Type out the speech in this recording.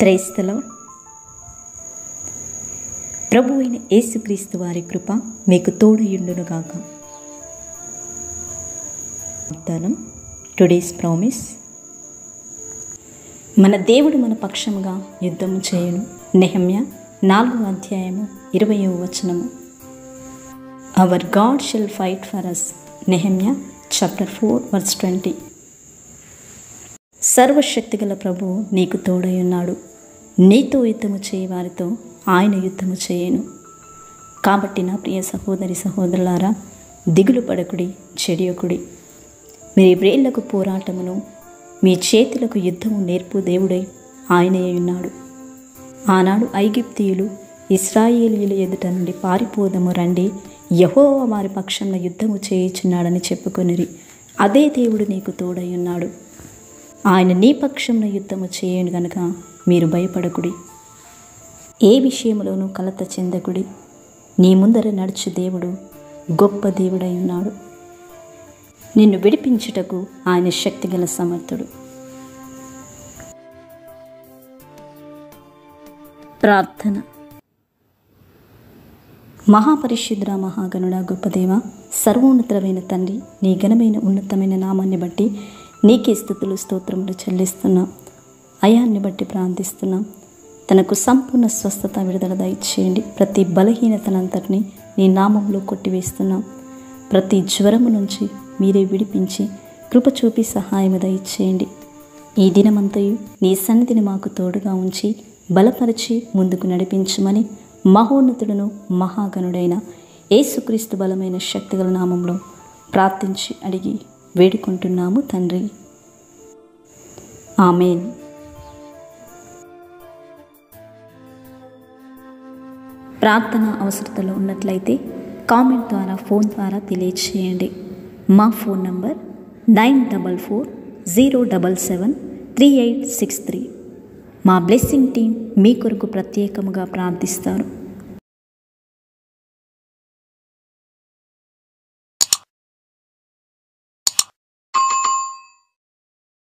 Praise the lord. ప్రభు అయిన యేసుక్రీస్తు వారి కృప మీకు తోడయుండునుగాక. వాగ్దానం, టుడేస్ ప్రామిస్. మన దేవుడు మన పక్షముగా యుద్ధము చేయును. Nehemiah 4:20. Our God shall fight for us. Nehemiah chapter 4:20. సర్వశక్తిగల ప్రభువు నీకు తోడయున్నాడు. నీతో యుద్ధము చేయవారితో ఆయన యుద్ధము చేయను. కాబట్టి నా ప్రియ సహోదరి సహోదరులారా, దిగులు పడకుడి, చెడియకుడి. మీ వ్రేళ్లకు పోరాటమును, మీ చేతులకు యుద్ధము నేర్పు దేవుడై ఆయనే ఉన్నాడు. ఆనాడు ఐగుప్తీయులు ఇశ్రాయేలీయుల ఎదుట నుండి పారిపోదము రండి, యెహోవా వారి పక్షంలో యుద్ధము చేయుచున్నాడని చెప్పుకొనిరి. అదే దేవుడు నీకు తోడై ఉన్నాడు. ఆయన నీ పక్షంలో యుద్ధము చేయను గనుక మీరు భయపడకుడి. ఏ విషయంలోనూ కలత చెందకుడి. నీ ముందర నడుచు దేవుడు గొప్ప దేవుడై ఉన్నాడు. నిన్ను విడిపించుటకు ఆయన శక్తిగల సమర్థుడు. ప్రార్థన. మహాపరిశుద్ధ మహాగణుడా, గొప్ప దేవ, సర్వోన్నతమైన తండ్రి, నీ ఘనమైన ఉన్నతమైన నామాన్ని బట్టి నీకే స్తుతులు స్తోత్రములు చెల్లిస్తున్నాం. అయాన్ని బట్టి ప్రార్థిస్తున్నాం. తనకు సంపూర్ణ స్వస్థత, విడుదల దయచేయండి. ప్రతి బలహీనతనంతటిని నీ నామంలో కొట్టివేస్తున్నాం. ప్రతి జ్వరము నుంచి మీరే విడిపించి కృప చూపి సహాయము దయచేయండి. ఈ దినమంతయు నీ సన్నిధిని మాకు తోడుగా ఉంచి బలపరిచి ముందుకు నడిపించమని మహోన్నతుడును మహాగణుడైన యేసుక్రీస్తు బలమైన శక్తిగల నామంలో ప్రార్థించి అడిగి వేడుకుంటున్నాము తండ్రి. ఆమేన్. ప్రార్థన అవసరతలో ఉన్నట్లయితే కామెంట్ ద్వారా, ఫోన్ ద్వారా తెలియచేయండి. మా ఫోన్ నంబర్ 9440773863. మా బ్లెస్సింగ్ టీం మీ కొరకు ప్రత్యేకముగా ప్రార్థిస్తారు.